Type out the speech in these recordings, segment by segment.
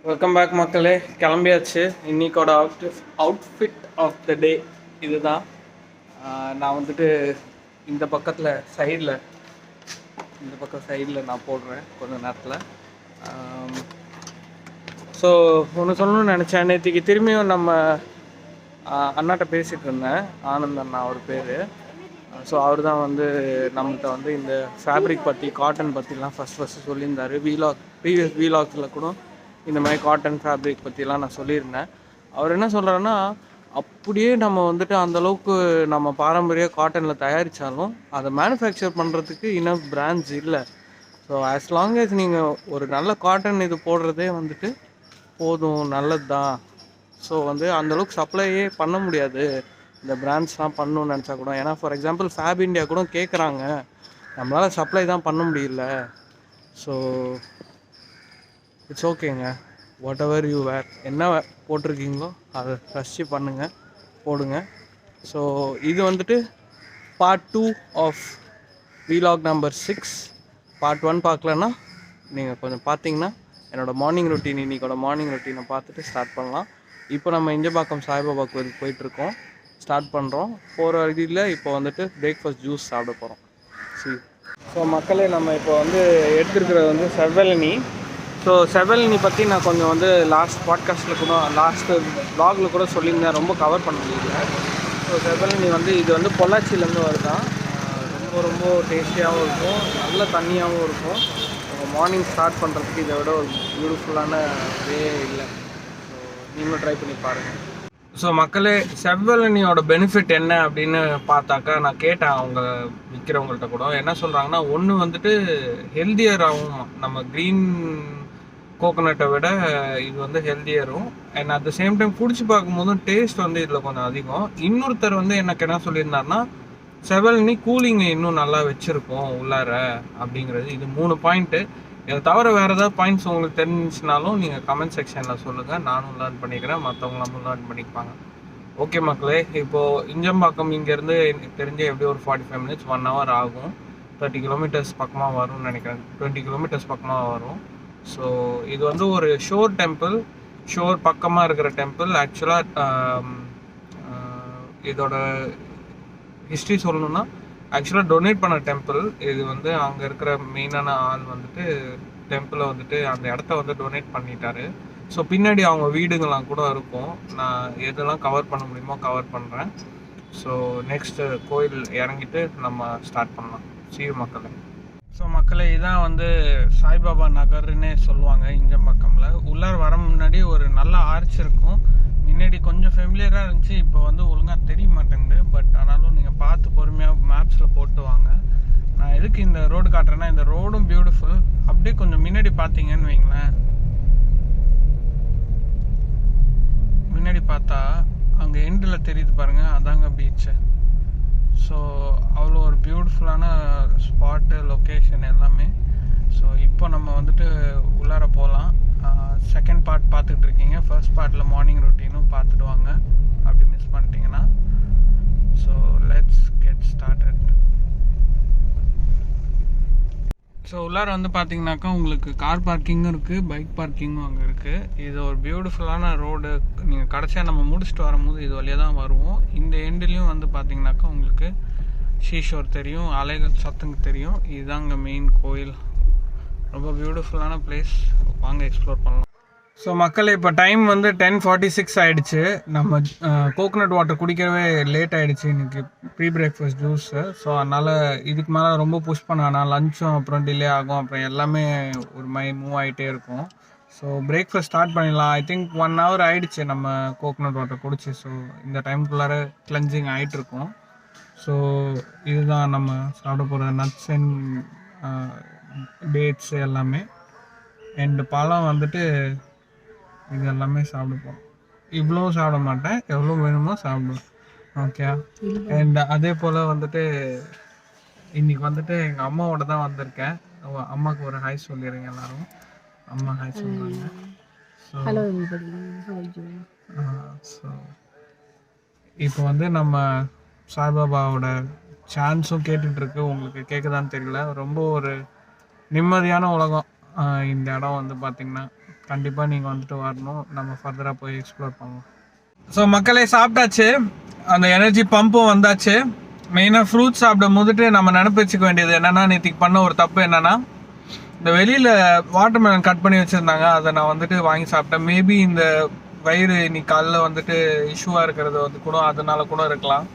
Welcome back மக்களே. கிளம்பியாச்சு. இன்னைக்கோட outfit of the டே இதுதான். நான் வந்துட்டு இந்த பக்கம் சைடில் நான் போடுறேன் கொஞ்சம் நேரத்தில். ஸோ ஒன்று சொல்லணும்னு நினச்சேன். நேற்றுக்கு திரும்பியும் நம்ம அண்ணாட்ட பேசிகிட்டு இருந்தேன். ஆனந்த் அண்ணா அவர் பேர். ஸோ அவர் தான் வந்து நம்மகிட்ட வந்து இந்த ஃபேப்ரிக் பற்றி, காட்டன் பற்றிலாம் ஃபஸ்ட்டு சொல்லியிருந்தார். ப்ரீவியஸ் வீலாக்ஸில் கூட இந்த மாதிரி காட்டன் ஃபேப்ரிக் பற்றிலாம் நான் சொல்லியிருந்தேன். அவர் என்ன சொல்கிறாருன்னா, அப்படியே நம்ம வந்துட்டு அந்தளவுக்கு நம்ம பாரம்பரிய காட்டனில் தயாரித்தாலும் அதை மேனுஃபேக்சர் பண்ணுறதுக்கு இன்னும் பிராண்ட்ஸ் இல்லை. ஸோ ஆஸ் லாங் as நீங்கள் ஒரு நல்ல காட்டன் இது போடுறதே வந்துட்டு போதும், நல்லது தான். ஸோ வந்து அந்தளவுக்கு சப்ளையே பண்ண முடியாது இந்த பிராண்ட்ஸ்லாம் பண்ணணும்னு நினச்சா கூட. ஏன்னா ஃபார் எக்ஸாம்பிள் ஃபேப் இண்டியா கூட கேட்குறாங்க, நம்மளால் சப்ளை தான் பண்ண முடியல. ஸோ இட்ஸ் ஓகேங்க, வாட் எவர் யூ வேர், என்ன போட்டிருக்கீங்களோ அதை ரசித்து பண்ணுங்கள், போடுங்க. ஸோ இது வந்துட்டு part 2 of vlog number 6. Part 1 பார்க்கலன்னா நீங்கள் கொஞ்சம் பார்த்தீங்கன்னா என்னோடய மார்னிங் ரொட்டீன், இன்றைக்கோட மார்னிங் ரொட்டீனை பார்த்துட்டு ஸ்டார்ட் பண்ணலாம். இப்போ நம்ம இஞ்சம்பாக்கம் சாய்பாபா கோயிலுக்கு போயிட்டுருக்கோம். ஸ்டார்ட் பண்ணுறோம். போகிற வழியில் இப்போ வந்துட்டு பிரேக்ஃபாஸ்ட் ஜூஸ் சாப்பிட போகிறோம். ஸோ மக்களே, நம்ம இப்போ வந்து எடுத்துருக்கிறது வந்து செவ்வெளநீ. ஸோ செவ்வெளநீ பற்றி நான் கொஞ்சம் வந்து லாஸ்ட் பாட்காஸ்ட்டில் கூட, லாஸ்ட்டு வ்ளாகில் கூட சொல்லியிருந்தேன், ரொம்ப கவர் பண்ண முடியல. ஸோ செவ்வெளநீ வந்து இது வந்து பொள்ளாச்சியிலேருந்து வருதான். ரொம்ப டேஸ்டியாகவும் இருக்கும், நல்ல தண்ணியாகவும் இருக்கும். மார்னிங் ஸ்டார்ட் பண்ணுறதுக்கு இதை விட ஒரு பியூட்டிஃபுல்லான வே இல்லை. ஸோ நீங்களும் ட்ரை பண்ணி பாருங்கள். ஸோ மக்களே, செவ்வெளநியோட பெனிஃபிட் என்ன அப்படின்னு பார்த்தாக்கா, நான் கேட்டேன் அவங்க விற்கிறவங்கள்ட்ட கூட. என்ன சொல்கிறாங்கன்னா, ஒன்று வந்துட்டு ஹெல்த்தியராகவும், நம்ம க்ரீன் கோகோனட்டை விட இது வந்து ஹெல்த்தியரும், and at the same time குடிச்சு பார்க்கும்போதும் டேஸ்ட் வந்து இதில் கொஞ்சம் அதிகம். இன்னொருத்தர் வந்து எனக்கு என்ன சொல்லியிருந்தாருன்னா, செவ்வெளநீ கூலிங்கை இன்னும் நல்லா வச்சுருக்கோம் உள்ளார அப்படிங்கிறது. இது 3 பாயிண்ட்டு. இதை தவிர வேறு ஏதாவது பாயிண்ட்ஸ் உங்களுக்கு தெரிஞ்சுச்சுனாலும் நீங்கள் கமெண்ட் செக்ஷனில் சொல்லுங்கள். நானும் லேர்ன் பண்ணிக்கிறேன், மற்றவங்களும் லேர்ன் பண்ணிப்பாங்க. ஓகே மக்களே, இப்போது இஞ்சம்பாக்கம் இங்கேருந்து எனக்கு தெரிஞ்சு எப்படி ஒரு 45 minutes 1 hour ஆகும். 30 kilometers பக்கமாக வரும்னு நினைக்கிறேன், 20 kilometers பக்கமாக வரும். ஸோ இது வந்து ஒரு ஷோர் பக்கமாக இருக்கிற டெம்பிள். ஆக்சுவலாக இதோட ஹிஸ்ட்ரி சொல்லணுன்னா, ஆக்சுவலாக டொனேட் பண்ண டெம்பிள் இது வந்து. அங்கே இருக்கிற மெயினான ஆள் வந்துட்டு டெம்பிளை வந்துட்டு அந்த இடத்த வந்து டொனேட் பண்ணிட்டாரு. ஸோ பின்னாடி அவங்க வீடுங்கள்லாம் கூட இருக்கும். நான் எதெல்லாம் கவர் பண்ண முடியுமோ கவர் பண்ணுறேன். ஸோ நெக்ஸ்ட்டு கோயில் இறங்கிட்டு நம்ம ஸ்டார்ட் பண்ணலாம். சீர் மக்களே. ஸோ மக்களே, இதான் வந்து சாய்பாபா நகர்னே சொல்லுவாங்க இஞ்சம்பாக்கமில். உள்ளார வர முன்னாடி ஒரு நல்ல ஆர்ச் இருக்கும். முன்னாடி கொஞ்சம் ஃபெமிலியராக இருந்துச்சு, இப்போ வந்து ஒழுங்காக தெரிய மாட்டேங்குது. பட் ஆனாலும் நீங்கள் பார்த்து பொறுமையாக மேப்ஸில் போட்டு வாங்க. நான் எதுக்கு இந்த ரோடு காட்டுறேன்னா, இந்த ரோடும் பியூட்டிஃபுல். அப்படியே கொஞ்சம் முன்னாடி பார்த்தீங்கன்னு வைங்களேன், முன்னாடி பார்த்தா அங்கே எண்டில் தெரியுது பாருங்கள், அதாங்க பீச்சு. ஸோ அவ்வளோ ஒரு பியூட்டிஃபுல்லான ஸ்பாட்டு, லொக்கேஷன் எல்லாமே. ஸோ இப்போ நம்ம வந்துட்டு உள்ளார போகலாம். செகண்ட் பார்ட் பார்த்துட்டு இருக்கீங்க. ஃபர்ஸ்ட் பார்ட்டில் மார்னிங் ரொட்டீனும் பார்த்துட்டு வாங்க, அப்படி மிஸ் பண்ணிட்டீங்கன்னா. So let's get started. So உள்ளார வந்து பார்த்தீங்கன்னாக்கா உங்களுக்கு கார் பார்க்கிங்கும் இருக்குது, பைக் பார்க்கிங்கும் அங்கே இருக்குது. இது ஒரு பியூட்டிஃபுல்லான ரோடு. நீங்கள் கடைசியாக நம்ம முடிச்சுட்டு வரும்போது இது வழியாக தான் வருவோம். இந்த எண்டுலேயும் வந்து பார்த்தீங்கன்னாக்கா உங்களுக்கு ஷீஷோர் தெரியும், அலைகள் சத்தங்க தெரியும். இதுதாங்க மெயின் கோயில். ரொம்ப பியூட்டிஃபுல்லான பிளேஸ். வாங்க எக்ஸ்ப்ளோர் பண்ணலாம். ஸோ மக்களே, இப்போ டைம் வந்து 10:46 ஆகிடுச்சு. நம்ம கோகோனட் வாட்டர் குடிக்கவே லேட் ஆகிடுச்சு இன்றைக்கி, ப்ரீ பிரேக்ஃபாஸ்ட் ஜூஸு. ஸோ அதனால் இதுக்கு மேலே ரொம்ப புஷ் பண்ண வேணாம். லஞ்சும் அப்புறம் டிலே ஆகும், அப்புறம் எல்லாமே ஒரு மூவ் ஆகிட்டே இருக்கும். ஸோ பிரேக்ஃபாஸ்ட் ஸ்டார்ட் பண்ணிடலாம். ஐ திங்க் 1 hour ஆகிடுச்சு நம்ம கோகோனட் வாட்டர் குடிச்சு. ஸோ இந்த டைமுக்குள்ளார கிளென்சிங் ஆகிட்டுருக்கோம். ஸோ இதுதான் நம்ம சாப்பிட போகிற நட்ஸ் அண்ட் டேட்ஸ் எல்லாமே. அண்ட் பழம் வந்துட்டு இது எல்லாமே சாப்பிடுப்போம். இவ்வளோ சாப்பிட மாட்டேன், எவ்வளோ வேணுமோ சாப்பிடுவேன். ஓகே. அண்ட் அதே போல் வந்துட்டு இன்றைக்கி வந்துட்டு எங்கள் அம்மாவோட தான் வந்திருக்கேன். அம்மாவுக்கு ஒரு ஹாய் சொல்லிடுங்க எல்லாரும். அம்மா ஹாய் சொல்கிறாங்க. ஸோ இப்போ வந்து நம்ம சாய்பாபாவோட சான்ஸும் கேட்டுட்ருக்கு. உங்களுக்கு கேட்குதான்னு தெரியல. ரொம்ப ஒரு நிம்மதியான உலகம் இந்த இடம் வந்து பார்த்திங்கன்னா. கண்டிப்பாக நீங்கள் வந்துட்டு வரணும். நம்ம ஃபர்தராக போய் எக்ஸ்ப்ளோர் பண்ணலாம். ஸோ மக்களே, சாப்பிட்டாச்சு. அந்த எனர்ஜி பம்பும் வந்தாச்சு. மெயினாக ஃப்ரூட்ஸ் சாப்பிடும் போதுட்டு நம்ம நினப்பு வச்சுக்க வேண்டியது என்னென்னா, நேற்றுக்கு பண்ண ஒரு தப்பு என்னென்னா, இந்த வெளியில் வாட்டர்மெலன் கட் பண்ணி வச்சுருந்தாங்க, அதை நான் வந்துட்டு வாங்கி சாப்பிட்டேன். மேபி இந்த வயிறு இன்னைக்கு காலைல வந்துட்டு இஷ்யூவாக இருக்கிறது வந்து கூட அதனால கூட இருக்கலாம்.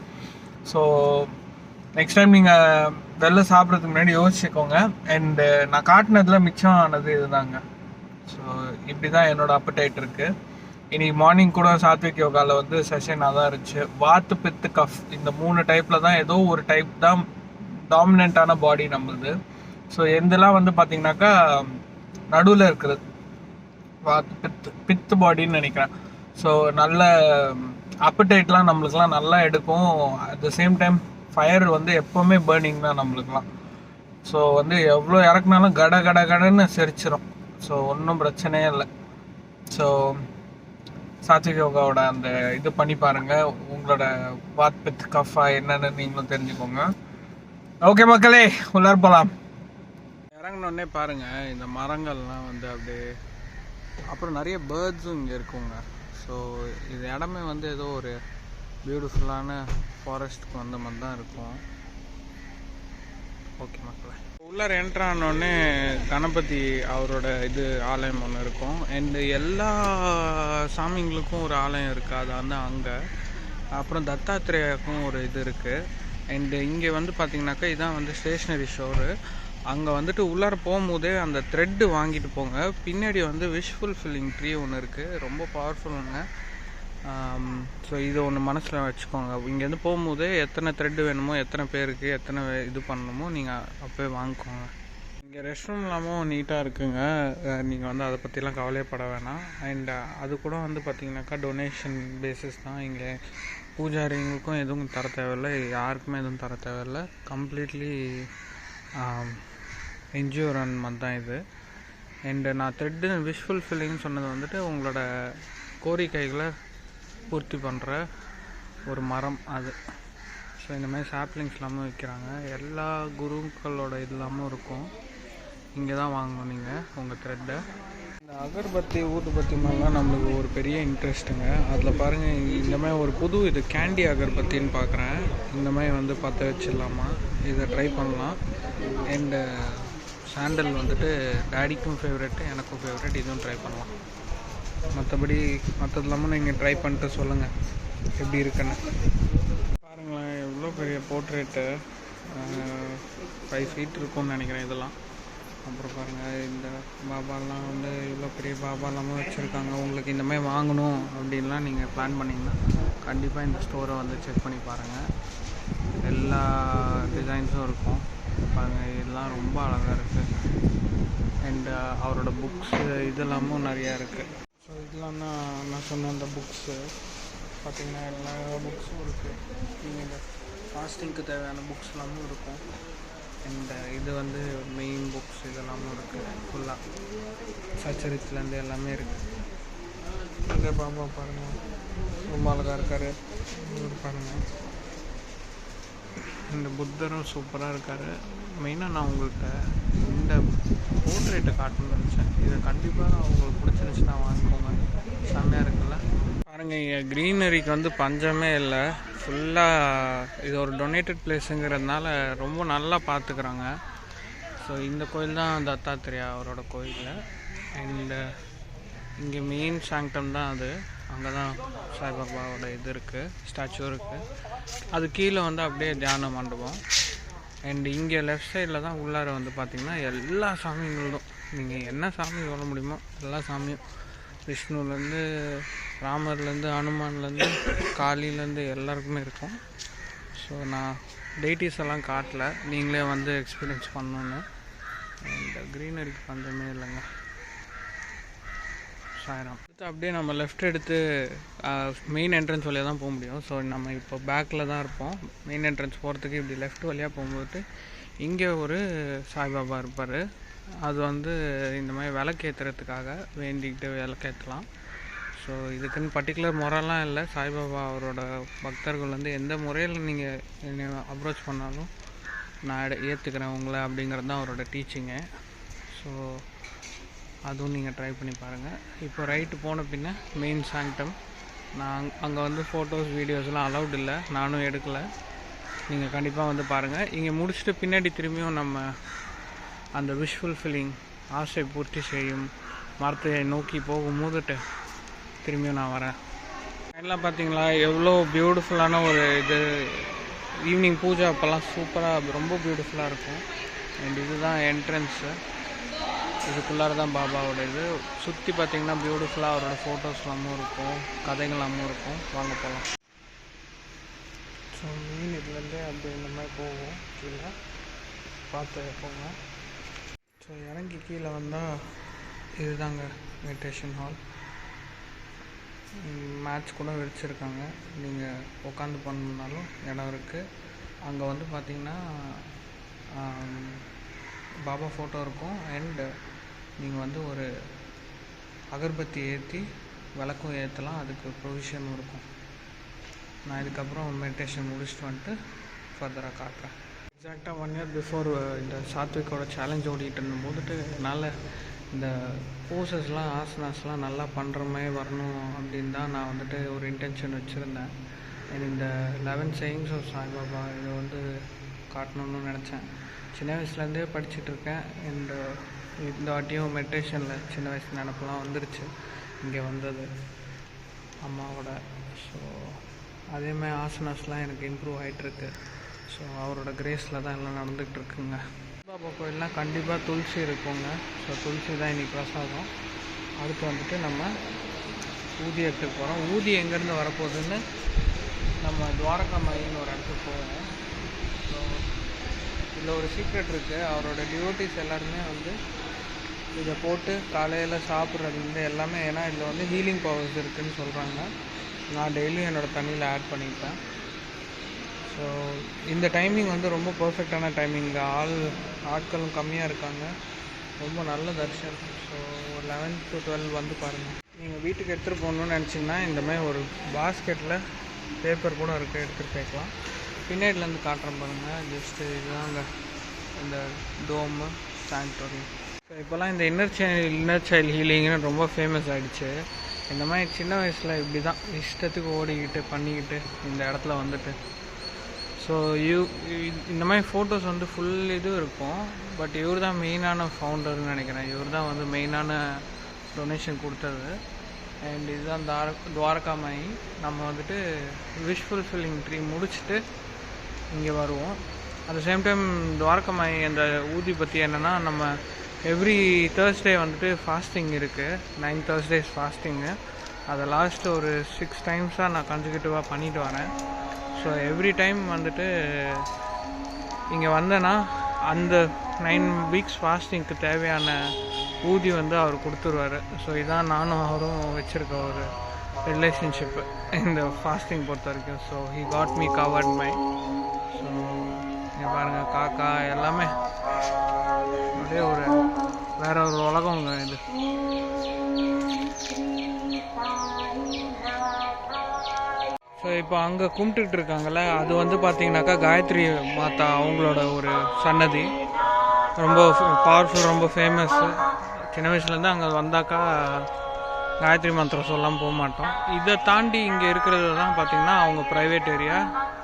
ஸோ நெக்ஸ்ட் டைம் நீங்கள் வெளில சாப்பிட்றதுக்கு முன்னாடி யோசிச்சுக்கோங்க. அண்டு நான் காட்டினதில் மிச்சம் ஆனது இதுதாங்க. ஸோ இப்படி தான் என்னோடய அப்படைட் இருக்குது. இன்னைக்கு மார்னிங் கூட சாத்விக் யோகாவில் வந்து செஷன் அதான் இருந்துச்சு. வாத்து, பித்து, கஃப் இந்த 3 டைப்பில் தான் ஏதோ ஒரு டைப் தான் டாமினண்ட்டான பாடி நம்மளுது. ஸோ எந்தெல்லாம் வந்து பார்த்திங்கனாக்கா நடுவில் இருக்கிறது வாத்து, பித்து பாடின்னு நினைக்கிறேன். ஸோ நல்ல அப்படைட்லாம் நம்மளுக்குலாம் நல்லா எடுக்கும். At the same time fire வந்து எப்போவுமே பேர்னிங் தான் நம்மளுக்குலாம். ஸோ வந்து எவ்வளோ இறக்குனாலும் கடன்னு செரிச்சிடும். ஸோ ஒன்றும் பிரச்சனையே இல்லை. ஸோ சாத்விக் யோகாவோட அந்த இது பண்ணி பாருங்கள். உங்களோட வாத், பித், கஃபா என்னென்னு நீங்களும் தெரிஞ்சுக்கோங்க. ஓகே மக்களே, உள்ளார போகலாம். இறங்கினோடனே பாருங்கள், இந்த மரங்கள்லாம் வந்து அப்படியே, அப்புறம் நிறைய பேர்ட்ஸும் இங்கே இருக்குங்க. ஸோ இது இடமே வந்து ஏதோ ஒரு பியூட்டிஃபுல்லான ஃபாரஸ்ட்டுக்கு வந்த மாதிரி தான் இருக்கும். ஓகே மக்களே, உள்ளார என்ட்ரு ஆனோடனே கணபதி அவரோட இது ஆலயம் ஒன்று இருக்கும். அண்டு எல்லா சாமிங்களுக்கும் ஒரு ஆலயம் இருக்குது, அது வந்து அங்கே. அப்புறம் தத்தாத்திரேயாவுக்கும் ஒரு இது இருக்குது. அண்டு இங்கே வந்து பார்த்திங்கனாக்கா இதான் வந்து ஸ்டேஷ்னரி ஷோரு. அங்கே வந்துட்டு உள்ளார போகும்போதே அந்த த்ரெட்டு வாங்கிட்டு போங்க. பின்னாடி வந்து விஷ் ஃபுல்ஃபில்லிங் ட்ரீ ஒன்று இருக்குது, ரொம்ப பவர்ஃபுல்லுங்க. ஸோ இதை ஒன்று மனசில் வச்சுக்கோங்க. இங்கேருந்து போகும்போதே எத்தனை த்ரெட்டு வேணுமோ, எத்தனை பேருக்கு எத்தனை இது பண்ணணுமோ நீங்கள் அப்போயே வாங்கிக்கோங்க. இங்கே ரெஸ்ட் ரூம் இல்லாமல் நீட்டாக இருக்குங்க. நீங்கள் வந்து அதை பற்றிலாம் கவலைப்பட வேணாம். அண்ட் அது கூட வந்து பார்த்திங்கனாக்கா டொனேஷன் பேசிஸ் தான். இங்கே பூஜாரிங்களுக்கும் எதுவும் தர தேவையில்லை, யாருக்குமே எதுவும் தர தேவையில்லை. கம்ப்ளீட்லி என்ஜிஓ ரன் மாதிரி தான் இது. அண்டு நான் த்ரெட்டு விஷ் ஃபுல்ஃபில்லிங்னு சொன்னது வந்துட்டு உங்களோட கோரிக்கைகளை பூர்த்தி பண்ணுற ஒரு மரம் அது. ஸோ இந்த மாதிரி சாப்ளிங்ஸ் எல்லாமே வைக்கிறாங்க. எல்லா குருக்களோட இது இல்லாமல் இருக்கும். இங்கே தான் வாங்கணும் நீங்கள் உங்கள் த்ரெட்டை. இந்த அகர்பத்தி, ஊதுபத்தி மாதிரிலாம் நம்மளுக்கு ஒரு பெரிய இன்ட்ரெஸ்ட்டுங்க. அதில் பாருங்கள், இந்த மாதிரி ஒரு புது இது கேண்டி அகர்பத்தின்னு பார்க்குறேன். இந்த மாதிரி வந்து பற்ற வச்சிடலாமா, இதை ட்ரை பண்ணலாம். அண்டு சாண்டல் வந்துட்டு டேடிக்கும் ஃபேவரெட்டு, எனக்கும் ஃபேவரெட், இதுவும் ட்ரை பண்ணலாம். மற்றபடி மற்றது இல்லாமல் நீங்கள் ட்ரை பண்ணிட்டு சொல்லுங்கள் எப்படி இருக்குன்னு. பாருங்களேன், எவ்வளோ பெரிய போர்ட்ரேட்டு, 5 feet இருக்கும்னு நினைக்கிறேன் இதெல்லாம். அப்புறம் பாருங்கள், இந்த பாபாலாம் வந்து இவ்வளோ பெரிய பாபாலாமல் வச்சுருக்காங்க. உங்களுக்கு இந்த மாதிரி வாங்கணும் அப்படின்லாம் நீங்கள் பிளான் பண்ணிங்கன்னா கண்டிப்பாக இந்த ஸ்டோரை வந்து செக் பண்ணி பாருங்கள். எல்லா டிசைன்ஸும் இருக்கும் பாருங்கள். இதெல்லாம் ரொம்ப அழகாக இருக்குது. அண்டு அவரோட புக்ஸு இதெல்லாமும் நிறையா இருக்குது. ஸோ இதெல்லாம் தான் நான் சொன்ன அந்த புக்ஸு பார்த்திங்கன்னா எல்லா புக்ஸும் இருக்குது. நீங்கள் இந்த ஃபாஸ்டிங்க்கு தேவையான புக்ஸ் எல்லாமும் இருக்கும். அண்ட் இது வந்து மெயின் புக்ஸ் இதெல்லாமும் இருக்குது. ஃபுல்லாக சச்சரித்துலேருந்து எல்லாமே இருக்குது. இந்த பாபா பாருங்கள், ரொம்ப அழகாக இருக்கார். பாருங்கள், இந்த புத்தரும் சூப்பராக இருக்கார். மெயினாக நான் உங்கள்கிட்ட இந்த போர்ட்ரேட்டை காட்டணும்னு நினச்சேன். இதை கண்டிப்பாக உங்களுக்கு பிடிச்சிருந்துச்சுன்னா வாங்கிக்கோங்க, செம்மையாக இருக்குல்ல. பாருங்கள், இங்கே க்ரீனரிக்கு வந்து பஞ்சமே இல்லை. ஃபுல்லாக இது ஒரு டொனேட்டட் பிளேஸுங்கிறதுனால ரொம்ப நல்லா பார்த்துக்குறாங்க. ஸோ இந்த கோயில் தான் தத்தாத்திரேயா அவரோட கோயில். அண்டு இங்கே மெயின் சாங்டம் தான் அது. அங்கே தான் சாய்பாபாவோட இது இருக்குது, ஸ்டாச்சு இருக்குது. அது கீழே வந்து அப்படியே தியான மண்டபம். அண்டு இங்கே லெஃப்ட் சைடில் தான் உள்ளார வந்து பார்த்திங்கன்னா எல்லா சாமிங்களும், நீங்கள் என்ன சாமி சொல்ல முடியுமோ எல்லா சாமியும், விஷ்ணுலேருந்து ராமர்லேருந்து ஹனுமான்லேருந்து காளிலேருந்து எல்லாருக்குமே இருக்கும். ஸோ நான் டெய்ட்டிஸ் எல்லாம் காட்டல, நீங்களே வந்து எக்ஸ்பீரியன்ஸ் பண்ணணுன்னு. இந்த க்ரீனரிக்கு பஞ்சமே இல்லைங்க. சாயிரம் அப்படியே நம்ம லெஃப்ட் எடுத்து மெயின் என்ட்ரன்ஸ் வழியாக தான் போக முடியும். ஸோ நம்ம இப்போ பேக்கில் தான் இருப்போம். மெயின் என்ட்ரன்ஸ் போகிறதுக்கு இப்படி லெஃப்ட் வழியாக போகும்போது இங்கே ஒரு சாய்பாபா இருப்பார். அது வந்து இந்த மாதிரி விளக்கேற்றுறதுக்காக வேண்டிக்கிட்டு விளக்கேற்றலாம். ஸோ இதுக்குன்னு பர்டிகுலர் முறைலாம் இல்லை. சாய்பாபா அவரோட பக்தர்கள் வந்து எந்த முறையில் நீங்கள் என்னை அப்ரோச் பண்ணாலும் நான் ஏற்றுக்கிறேன் உங்களை அப்படிங்கிறது தான் அவரோட டீச்சிங்கு. ஸோ அதுவும் நீங்கள் ட்ரை பண்ணி பாருங்கள். இப்போ ரைட்டு போன பின்ன மெயின் சாங்டம். நான் அங்கே வந்து ஃபோட்டோஸ் வீடியோஸ்லாம் அலௌட் இல்லை, நானும் எடுக்கலை. நீங்கள் கண்டிப்பாக வந்து பாருங்கள். இங்கே முடிச்சுட்டு பின்னாடி திரும்பியும் நம்ம அந்த விஷ் ஃபுல்ஃபில்லிங், ஆசை பூர்த்தி செய்யும் மரத்தை நோக்கி போகும்போதுட்டு திரும்பியும் நான் வரேன். எல்லாம் பார்த்தீங்களா எவ்வளோ பியூட்டிஃபுல்லான ஒரு இது. ஈவினிங் பூஜை அப்போல்லாம் சூப்பராக ரொம்ப பியூட்டிஃபுல்லாக இருக்கும். அண்ட் இதுதான் என்ட்ரன்ஸு. இதுக்குள்ளார தான் பாபாவோட இது. சுற்றி பார்த்திங்கன்னா பியூட்டிஃபுல்லாக அவரோட ஃபோட்டோஸ்லாமும் இருக்கும், கதைகளாமும் இருக்கும். வாங்க போகலாம். ஸோ மீன் இதுலேருந்தே அப்படி இந்த மாதிரி போகும், கீழே பார்த்து போங்க. ஸோ இறங்கி கீழே வந்தால் இதுதாங்க மெடிடேஷன் ஹால். மேட்ச் கூட விரிச்சிருக்காங்க, நீங்கள் உட்காந்து பண்ணணுன்னாலும் இடம் இருக்குது. அங்கே வந்து பார்த்திங்கன்னா பாபா ஃபோட்டோ இருக்கும். அண்டு நீங்கள் வந்து ஒரு அகர்பத்தி ஏற்றி விளக்கும் ஏற்றலாம், அதுக்கு ப்ரொவிஷனும் இருக்கும். நான் இதுக்கப்புறம் மெடிடேஷன் முடிச்சுட்டு வந்துட்டு ஃபர்தராக காட்டுறேன். எக்ஸாக்டாக 1 இயர் பிஃபோர் இந்த சாத்விக்கோட சேலஞ்ச் ஓடிட்டு இருந்தபோதுட்டு என்னால் இந்த போசஸ்லாம் ஆசனாஸ்லாம் நல்லா பண்ணுற மாதிரி வரணும் அப்படின்னு தான் நான் வந்துட்டு ஒரு இன்டென்ஷன் வச்சுருந்தேன். இந்த 11 sayings ஆஃப் சாய்பாபா இதை வந்து காட்டணுன்னு நினச்சேன். சின்ன வயசுலேருந்தே படிச்சுட்ருக்கேன். இந்த வாட்டியும் மெடிடேஷனில் சின்ன வயசு நினப்பெல்லாம் வந்துருச்சு இங்கே வந்தது அம்மாவோட. ஸோ அதேமாதிரி ஆசனாஸ்லாம் எனக்கு இம்ப்ரூவ் ஆகிட்டுருக்கு. ஸோ அவரோட கிரேஸில் தான் எல்லாம் நடந்துகிட்ருக்குங்க. பாபா கோயிலெலாம் கண்டிப்பாக துளசி இருக்குங்க. ஸோ துளசி தான் இன்றைக்கி பிரசாதம். அடுத்து வந்துட்டு நம்ம ஊதி எடுத்துக்கு போகிறோம். ஊதி எங்கேருந்து வரப்போகுதுன்னு நம்ம துவாரகாமாயின்னு ஒரு இடத்துக்கு போவோம். ஸோ இதில் ஒரு சீக்ரெட் இருக்குது. அவரோட டிவோட்டிஸ் எல்லாருமே வந்து இதை போட்டு காலையில் சாப்பிட்றதுலேருந்து எல்லாமே, ஏன்னா இதில் வந்து ஹீலிங் பவர்ஸ் இருக்குதுன்னு சொல்கிறாங்க. நான் டெய்லியும் என்னோடய தண்ணியில் ஆட் பண்ணிப்பேன். ஸோ இந்த டைமிங் வந்து ரொம்ப பர்ஃபெக்டான டைமிங். இங்கே ஆட்களும் கம்மியாக இருக்காங்க, ரொம்ப நல்ல தரிசனம். ஸோ ஒரு 11 to 12 வந்து பாருங்கள். நீங்கள் வீட்டுக்கு எடுத்துகிட்டு போகணுன்னு நினச்சிங்கன்னா இந்த மாதிரி ஒரு பாஸ்கெட்டில் பேப்பர் கூட இருக்குது, எடுத்துகிட்டு போய்க்கலாம். பின்னாடிலேருந்து காட்டுறேன் பாருங்கள். ஜஸ்ட்டு இதுதாங்க இந்த டோமு சாங்க்டோரி. ஸோ இப்போல்லாம் இந்த இன்னர் சைல்டு ஹீலிங்னு ரொம்ப ஃபேமஸ் ஆகிடுச்சு. இந்த மாதிரி சின்ன வயசில் இப்படி தான் இஷ்டத்துக்கு ஓடிக்கிட்டு பண்ணிக்கிட்டு இந்த இடத்துல வந்துட்டு. ஸோ இந்த மாதிரி ஃபோட்டோஸ் வந்து ஃபுல் இது இருக்கும். பட் இவர் தான் மெயினான ஃபவுண்டர்னு நினைக்கிறேன். இவர் தான் வந்து மெயினான டொனேஷன் கொடுத்தது. அண்ட் இதுதான் துவாரகாமாயி. நம்ம வந்துட்டு விஷ் ஃபுல்ஃபில்லிங் ட்ரீ முடிச்சுட்டு இங்கே வருவோம். At the same time Dwarkamai அந்த ஊதி பற்றி என்னென்னா, நம்ம எவ்ரி தேர்ஸ்டே வந்துட்டு ஃபாஸ்டிங் இருக்குது. 9 Thursdays ஃபாஸ்டிங்கு. அதை லாஸ்ட்டு ஒரு 6 times நான் கன்சிக்யூட்டிவாக பண்ணிட்டு வரேன். ஸோ எவ்ரி டைம் வந்துட்டு இங்கே வந்தேன்னா அந்த 9 weeks ஃபாஸ்டிங்க்கு தேவையான ஊதி வந்து அவர் கொடுத்துருவார். ஸோ இதான் நானும் அவரும் வச்சுருக்க ஒரு ரிலேஷன்ஷிப்பு இந்த ஃபாஸ்டிங் பொறுத்த வரைக்கும். So he got me covered my. So இங்கே பாருங்கள், காக்கா எல்லாமே அப்படியே ஒரு வேற ஒரு உலகங்க இது. ஸோ இப்போ அங்கே கும்பிட்டுக்கிட்டு இருக்காங்கள்ல, அது வந்து பார்த்திங்கனாக்கா காயத்ரி மாதா அவங்களோட ஒரு சன்னதி. ரொம்ப பவர்ஃபுல், ரொம்ப ஃபேமஸ்ஸு. சின்ன வயசுலேருந்து அங்கே வந்தாக்கா காயத்ரி மந்திரம் சொல்லாமல் போக மாட்டோம். இதை தாண்டி இங்கே இருக்கிறது தான் பார்த்திங்கன்னா அவங்க ப்ரைவேட் ஏரியா.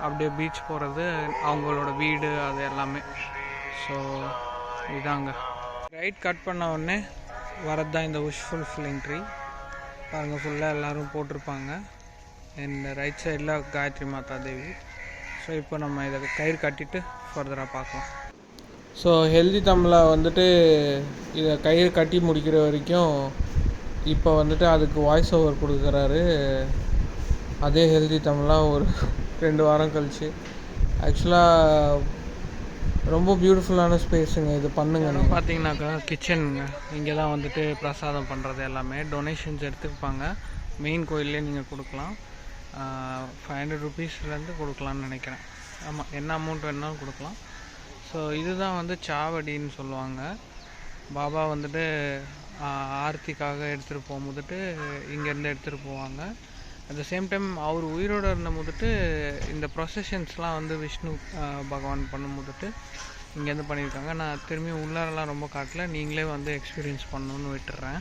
அப்படியே பீச் போகிறது, அவங்களோட வீடு, அது எல்லாமே. ஸோ இதாங்க ரைட் கட் பண்ண உடனே வரது தான் இந்த விஷ் ஃபுல்ஃபில்லிங் ட்ரீ. பாருங்கள், ஃபுல்லாக எல்லோரும் போட்டிருப்பாங்க. இந்த ரைட் சைடில் காயத்ரி மாதா தேவி. ஸோ இப்போ நம்ம இதை கயிறு கட்டிட்டு ஃபர்தராக பார்க்கலாம். ஸோ ஹெல்தி தமிழில் வந்துட்டு இதை கயிறு கட்டி முடிக்கிற வரைக்கும் இப்போ வந்துட்டு அதுக்கு வாய்ஸ் ஓவர் கொடுக்குறாரு. அதே ஹெல்தி தமிழாக ஒரு 2 வாரம் கழிச்சு. ஆக்சுவலாக ரொம்ப பியூட்டிஃபுல்லான ஸ்பேஸுங்க. இது பண்ணுங்க. பார்த்தீங்கன்னாக்கா கிச்சனுங்க. இங்கே தான் வந்துட்டு பிரசாதம் பண்ணுறது எல்லாமே. டொனேஷன்ஸ் எடுத்துப்பாங்க. மெயின் கோயிலே நீங்கள் கொடுக்கலாம். 500 rupeesலேருந்து கொடுக்கலான்னு நினைக்கிறேன். ஆமாம், என்ன அமௌண்ட் வேணாலும் கொடுக்கலாம். ஸோ இதுதான் வந்து சாவடின்னு சொல்லுவாங்க. பாபா வந்துட்டு ஆர்த்திக்காக எடுத்துகிட்டு போகும்போதுட்டு இங்கேருந்து எடுத்துகிட்டு போவாங்க. அட் த சேம் டைம் அவர் உயிரோடு இருந்தபோதுட்டு இந்த ப்ரொசஷன்ஸ்லாம் வந்து விஷ்ணு பகவான் பண்ணும்போதுட்டு இங்கேருந்து பண்ணியிருக்காங்க. நான் திரும்பி உள்ளாரெல்லாம் ரொம்ப காட்டல, நீங்களே வந்து எக்ஸ்பீரியன்ஸ் பண்ணணுன்னு விட்டுறேன்.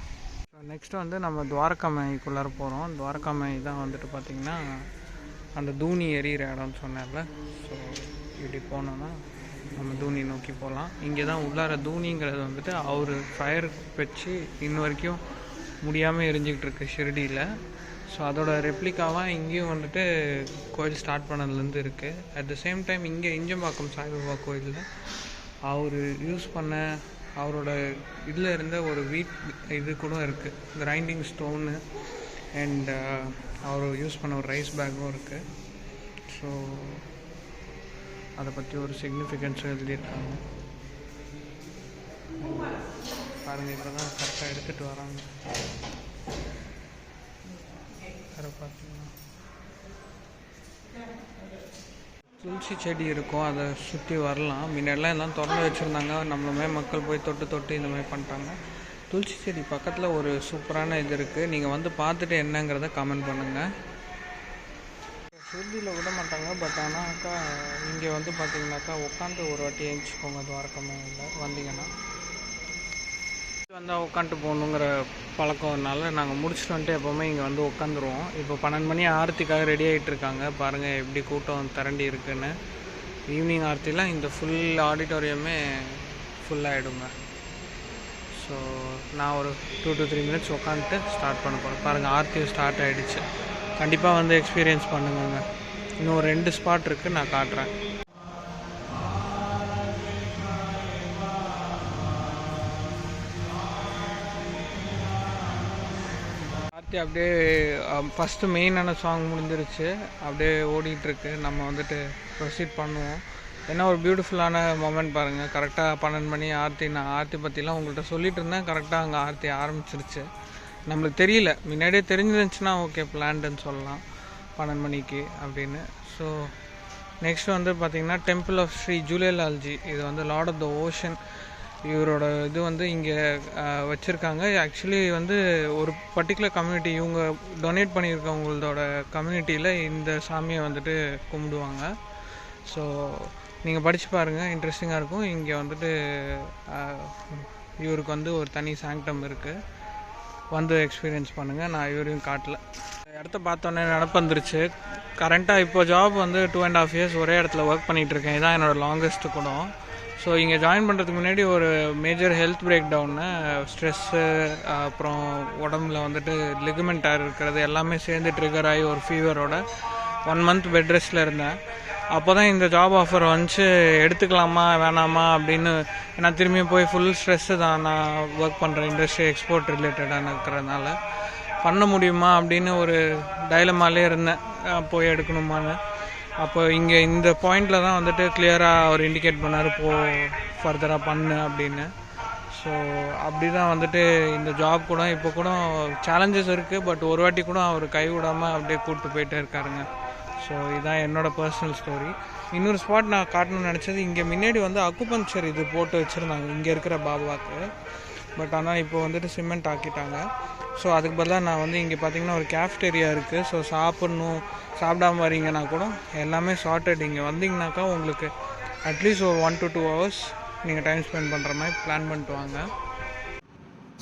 நெக்ஸ்ட்டு வந்து நம்ம துவாரகாமாய்க்குள்ளார போகிறோம். துவாரகாமாய் தான் வந்துட்டு பார்த்திங்கன்னா அந்த தூணி எரியிற இடம்னு சொன்னேன்ல. ஸோ இப்படி போனோன்னா நம்ம தூணி நோக்கி போகலாம். இங்கே தான் உள்ளார தூணிங்கிறது வந்துட்டு அவர் ஃபயர் வச்சு இன்ன வரைக்கும் முடியாமல் எரிஞ்சிக்கிட்டு இருக்கு ஷிரடியில். ஸோ அதோட ரெப்ளிகாவாக இங்கேயும் வந்துட்டு கோயில் ஸ்டார்ட் பண்ணதுலேருந்து இருக்குது. அட் த சேம் டைம் இங்கே இஞ்சம்பாக்கம் சாய்பாபா கோயிலில் அவர் யூஸ் பண்ண அவரோட இதில் இருந்த ஒரு இது கூட இருக்குது, கிரைண்டிங் ஸ்டோனு அண்ட் அவர் யூஸ் பண்ண ஒரு ரைஸ் பேக்கும் இருக்குது. ஸோ அதை பற்றி ஒரு சிக்னிஃபிகன்ஸும் எழுதியிருக்காங்க பாருங்கள். இப்போ தான் கரெக்டாக எடுத்துகிட்டு வராங்க. வேறு பார்த்தீங்கன்னா துளசி செடி இருக்கும், அதை சுற்றி வரலாம். முன்னெல்லாம் எல்லாம் திறந்து வச்சுருந்தாங்க, நம்மளுமே மக்கள் போய் தொட்டு இந்த மாதிரி பண்ணிட்டாங்க. துளசி செடி பக்கத்தில் ஒரு சூப்பரான இது இருக்குது, நீங்கள் வந்து பார்த்துட்டு என்னங்கிறத கமெண்ட் பண்ணுங்கள். ஷிரடியில் விட மாட்டாங்க, பட் ஆனாக்கா இங்கே வந்து பார்த்தீங்கன்னாக்கா உட்காந்து ஒரு வாட்டி எழுச்சிக்கோங்க. துவாரகாமாயில வந்தீங்கன்னா வந்தால் உட்காந்துட்டு போகணுங்கிற பழக்கம்னால நாங்கள் முடிச்சுட்டு வந்துட்டு எப்போவுமே இங்கே வந்து உட்காந்துருவோம். இப்போ 12 மணி ஆரத்திக்காக ரெடி ஆகிட்டுருக்காங்க. பாருங்கள் எப்படி கூட்டம் திரண்டி இருக்குன்னு. ஈவினிங் ஆரத்திலாம் இந்த ஃபுல் ஆடிட்டோரியமே ஃபுல்லாகிடுங்க. ஸோ நான் ஒரு 2 to 3 minutes உட்காந்துட்டு ஸ்டார்ட் பண்ண போகிறேன். பாருங்கள் ஆர்த்தியும் ஸ்டார்ட் ஆகிடுச்சு. கண்டிப்பாக வந்து எக்ஸ்பீரியன்ஸ் பண்ணுங்க. இன்னும் 2 ஸ்பாட் இருக்குது, நான் காட்டுறேன். ஆர்த்தி அப்படியே ஃபஸ்ட்டு மெயினான சாங் முடிஞ்சிருச்சு, அப்படியே ஓடிட்டுருக்கு. நம்ம வந்துட்டு ப்ரொசீட் பண்ணுவோம். என்ன ஒரு பியூட்டிஃபுல்லான மொமெண்ட் பாருங்கள். கரெக்டாக 12 மணி ஆர்த்தி. நான் ஆர்த்தி பற்றிலாம் உங்கள்கிட்ட சொல்லிட்டு இருந்தேன். கரெக்டாக அங்கே ஆர்த்தி ஆரம்பிச்சிருச்சு. நம்மளுக்கு தெரியல, முன்னாடியே தெரிஞ்சிருந்துச்சுன்னா ஓகே பிளான்டுன்னு சொல்லலாம் 12 மணிக்கு அப்படின்னு. ஸோ நெக்ஸ்ட் வந்து பார்த்திங்கன்னா டெம்பிள் ஆஃப் ஸ்ரீ ஜூலேலால்ஜி. இது வந்து லார்ட் ஆஃப் த ஓஷன். இவரோட இது வந்து இங்கே வச்சுருக்காங்க. ஆக்சுவலி வந்து ஒரு பர்டிகுலர் கம்யூனிட்டி, இவங்க டொனேட் பண்ணியிருக்கவங்களோட கம்யூனிட்டியில் இந்த சாமியை வந்துட்டு கும்பிடுவாங்க. ஸோ நீங்கள் படித்து பாருங்கள், இன்ட்ரெஸ்டிங்காக இருக்கும். இங்கே வந்துட்டு இவருக்கு வந்து ஒரு தனி சாங்டம் இருக்குது, வந்து எக்ஸ்பீரியன்ஸ் பண்ணுங்கள். நான் இவரையும் காட்டல. இடத்த பார்த்தோன்னே நினப்பு வந்துருச்சு. கரண்ட்டாக இப்போ ஜாப் வந்து 2.5 years ஒரே இடத்துல ஒர்க் பண்ணிகிட்ருக்கேன். இதுதான் என்னோடய லாங்கஸ்ட்டு கூட. ஸோ இங்கே ஜாயின் பண்ணுறதுக்கு முன்னாடி ஒரு மேஜர் ஹெல்த் பிரேக் டவுன்னு, ஸ்ட்ரெஸ்ஸு, அப்புறம் உடம்புல வந்துட்டு லிகமெண்ட் டயர் இருக்கிறது எல்லாமே சேர்ந்து ட்ரிகர் ஆகி ஒரு ஃபீவரோட 1 month பெட் ரெஸ்ட்டில் இருந்தேன். அப்போ தான் இந்த ஜாப் ஆஃபர் வந்துச்சு. எடுத்துக்கலாமா வேணாமா அப்படின்னு. ஏன்னா திரும்பியும் போய் ஃபுல் ஸ்ட்ரெஸ்ஸு தான். நான் ஒர்க் பண்ணுற இண்டஸ்ட்ரி எக்ஸ்போர்ட் ரிலேட்டடாக இருக்கிறதுனால பண்ண முடியுமா அப்படின்னு ஒரு டைலமாலே இருந்தேன், போய் எடுக்கணுமான்னு. அப்போ இங்கே இந்த பாயிண்டில் தான் வந்துட்டு கிளியராக அவர் இண்டிகேட் பண்ணார், ஃபர்தராக பண்ணு அப்படின்னு. ஸோ அப்படி தான் வந்துட்டு இந்த ஜாப் கூட இப்போ கூட சேலஞ்சஸ் இருக்குது, பட் ஒரு வாட்டி கூட அவர் கை விடாமல் அப்படியே கூப்பிட்டு போயிட்டே இருக்காருங்க. ஸோ இதுதான் என்னோடய பர்சனல் ஸ்டோரி. இன்னொரு ஸ்பாட் நான் காட்டணும்னு நினச்சது, இங்கே முன்னாடி வந்து அக்குபஞ்சர் இது போட்டு வச்சுருந்தாங்க இங்கே இருக்கிற பாபாவுக்கு. பட் ஆனால் இப்போ வந்துட்டு சிமெண்ட் ஆக்கிட்டாங்க. ஸோ அதுக்கு பதிலாக நான் வந்து இங்கே பார்த்திங்கன்னா ஒரு கேஃப்டேரியா இருக்குது. ஸோ சாப்பிடாம வரீங்கன்னா கூட எல்லாமே சார்ட்டட். இங்கே வந்தீங்கன்னாக்கா உங்களுக்கு அட்லீஸ்ட் ஒரு 1 to 2 hours நீங்கள் டைம் ஸ்பெண்ட் பண்ணுற மாதிரி பிளான் பண்ணிட்டு வாங்க.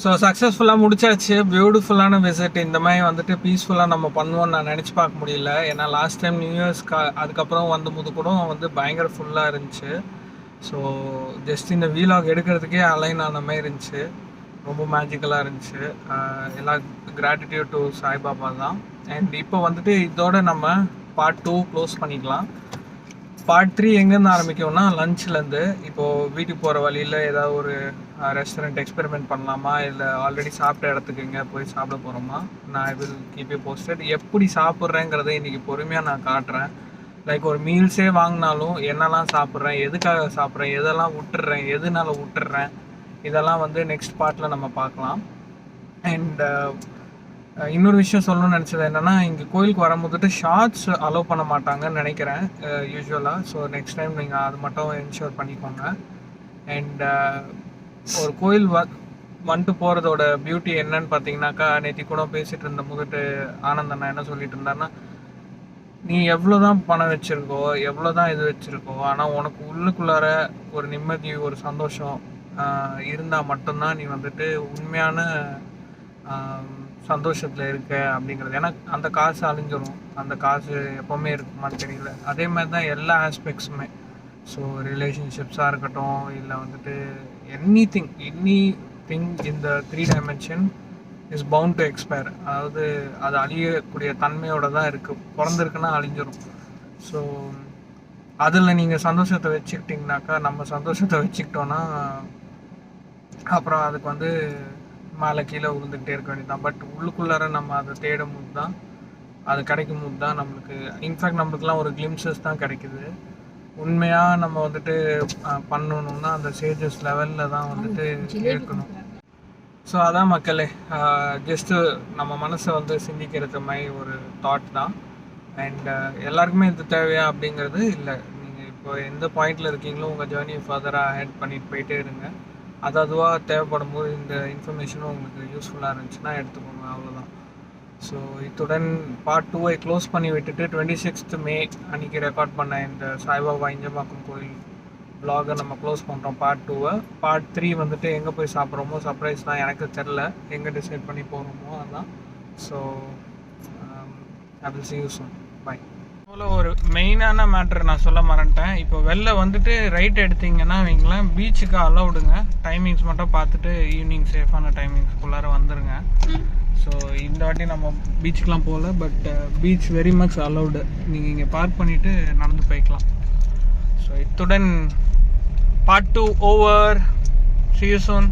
ஸோ சக்ஸஸ்ஃபுல்லாக முடிச்சாச்சு. பியூட்டிஃபுல்லான விசிட். இந்த மாதிரி வந்துட்டு பீஸ்ஃபுல்லாக நம்ம பண்ணுவோம்னு நான் நினச்சி பார்க்க முடியல. ஏன்னா லாஸ்ட் டைம் நியூ இயர்ஸ்க்கு அதுக்கப்புறம் வந்தபோது கூட வந்து பயங்கர ஃபுல்லாக இருந்துச்சு. ஸோ ஜஸ்ட் இந்த வீலாக் எடுக்கிறதுக்கே அலைன் ஆன மாதிரி இருந்துச்சு. ரொம்ப மேஜிக்கலாக இருந்துச்சு. எல்லா கிராட்டிடியூட் டு சாய்பாபா தான். அண்ட் இப்போ வந்துட்டு இதோட நம்ம பார்ட் 2 க்ளோஸ் பண்ணிக்கலாம். பார்ட் 3 எங்கேருந்து ஆரம்பிக்கும்னா லஞ்ச்லேருந்து. இப்போது வீட்டுக்கு போகிற வழியில் ஏதாவது ஒரு ரெஸ்டாரண்ட் எக்ஸ்பெரிமெண்ட் பண்ணலாமா, இல்லை ஆல்ரெடி சாப்பிட்ட இடத்துக்கு எங்கே போய் சாப்பிட போகிறோமா, நான் வில் கீப் யூ போஸ்டட். எப்படி சாப்பிட்றேங்கிறத இன்றைக்கி பொறுமையாக நான் காட்டுறேன். லைக் ஒரு மீல்ஸே வாங்கினாலும் என்னெல்லாம் சாப்பிட்றேன், எதுக்காக சாப்பிட்றேன், எதெல்லாம் விட்டுடுறேன், எதுனால விட்டுடுறேன், இதெல்லாம் வந்து நெக்ஸ்ட் பார்ட்டில் நம்ம பார்க்கலாம். அண்ட் இன்னொரு விஷயம் சொல்லணும்னு நினச்சது என்னென்னா, இங்கே கோயிலுக்கு வரும்போதுட்டு ஷார்ட்ஸ் அலோவ் பண்ண மாட்டாங்கன்னு நினைக்கிறேன் யூஸ்வலாக. ஸோ நெக்ஸ்ட் டைம் நீங்கள் அது மட்டும் என்ஷூர் பண்ணிக்கோங்க. அண்ட் ஒரு கோயில் வந்துட்டு போகிறதோட பியூட்டி என்னன்னு பார்த்தீங்கன்னாக்கா, நேற்று கூட பேசிகிட்டு இருந்த போதுட்டு ஆனந்தண்ணா என்ன சொல்லிட்டு இருந்தாருன்னா, நீ எவ்வளோதான் பணம் வச்சுருக்கோ, எவ்வளோதான் இது வச்சுருக்கோ, ஆனால் உனக்கு உள்ளுக்குள்ளார ஒரு நிம்மதி, ஒரு சந்தோஷம் இருந்தால் மட்டும்தான் நீ வந்துட்டு உண்மையான சந்தோஷத்தில் இருக்க அப்படிங்கிறது. ஏன்னா அந்த காசு அழிஞ்சிரும், அந்த காசு எப்போவுமே இருக்குமான்னு தெரியல. அதே மாதிரி தான் எல்லா ஆஸ்பெக்ட்ஸுமே. ஸோ ரிலேஷன்ஷிப்ஸாக இருக்கட்டும், இல்லை வந்துட்டு எனி திங் இந்த 3 dimension is bound to expire. அதாவது அது அழியக்கூடிய தன்மையோட தான் இருக்குது. பிறந்திருக்குன்னா அழிஞ்சிரும். ஸோ அதில் நீங்கள் சந்தோஷத்தை வச்சுக்கிட்டிங்கனாக்கா, நம்ம சந்தோஷத்தை வச்சுக்கிட்டோன்னா அப்புறம் அதுக்கு வந்து மேலே கீழே விழுந்துக்கிட்டே இருக்க வேண்டியதான். பட் உள்ளுக்குள்ளார நம்ம அதை தேடும் போது தான், அது கிடைக்கும் போது தான் நம்மளுக்கு இன்ஃபேக்ட் நம்மளுக்குலாம் ஒரு கிளிம்சஸ் தான் கிடைக்குது. உண்மையாக நம்ம வந்துட்டு பண்ணணுன்னா அந்த சேஜஸ் லெவலில் தான் வந்துட்டு இருக்கணும். ஸோ அதான் மக்களே, ஜஸ்ட்டு நம்ம மனசை வந்து சிந்திக்கிறது மாதிரி ஒரு தாட் தான். அண்ட் எல்லாருக்குமே இது தேவையா அப்படிங்கிறது இல்லை. நீங்கள் இப்போ எந்த பாயிண்டில் இருக்கீங்களோ உங்கள் ஜேர்னி ஃபர்தராக ஹெட் பண்ணிட்டு போயிட்டே இருங்க. அது அதுவாக தேவைப்படும் போது இந்த இன்ஃபர்மேஷனும் உங்களுக்கு யூஸ்ஃபுல்லாக இருந்துச்சுன்னா எடுத்துக்கோங்க, அவ்வளோதான். ஸோ இத்துடன் பார்ட் 2 க்ளோஸ் பண்ணி விட்டுட்டு 26th May அன்றைக்கி ரெக்கார்ட் பண்ண இந்த சாய்பாபா இஞ்சம்பாக்கம் கோயில் vlog-ஐ நம்ம க்ளோஸ் பண்ணுறோம் பார்ட் 2. பார்ட் 3 வந்துட்டு எங்கே போய் சாப்பிட்றோமோ, சர்ப்ரைஸ் தான், எனக்கு தெரில எங்கே டிசைட் பண்ணி போகிறோமோ அதுதான். So I will see you soon. Bye. அவ்வளோ ஒரு மெயினான மேட்ரு நான் சொல்ல மறந்துட்டேன். இப்போ வெளில வந்துட்டு ரைட் எடுத்தீங்கன்னா வைங்களேன், பீச்சுக்கு அலௌடுங்க. டைமிங்ஸ் மட்டும் பார்த்துட்டு ஈவினிங் சேஃபான டைமிங்ஸ்குள்ளார வந்துடுங்க. ஸோ இந்த வாட்டி நம்ம பீச்சுக்கெலாம் போகல, but beach very much allowed. நீங்கள் இங்கே பார்க் பண்ணிவிட்டு நடந்து போய்க்கலாம். ஸோ இத்துடன் part 2 over. See you soon.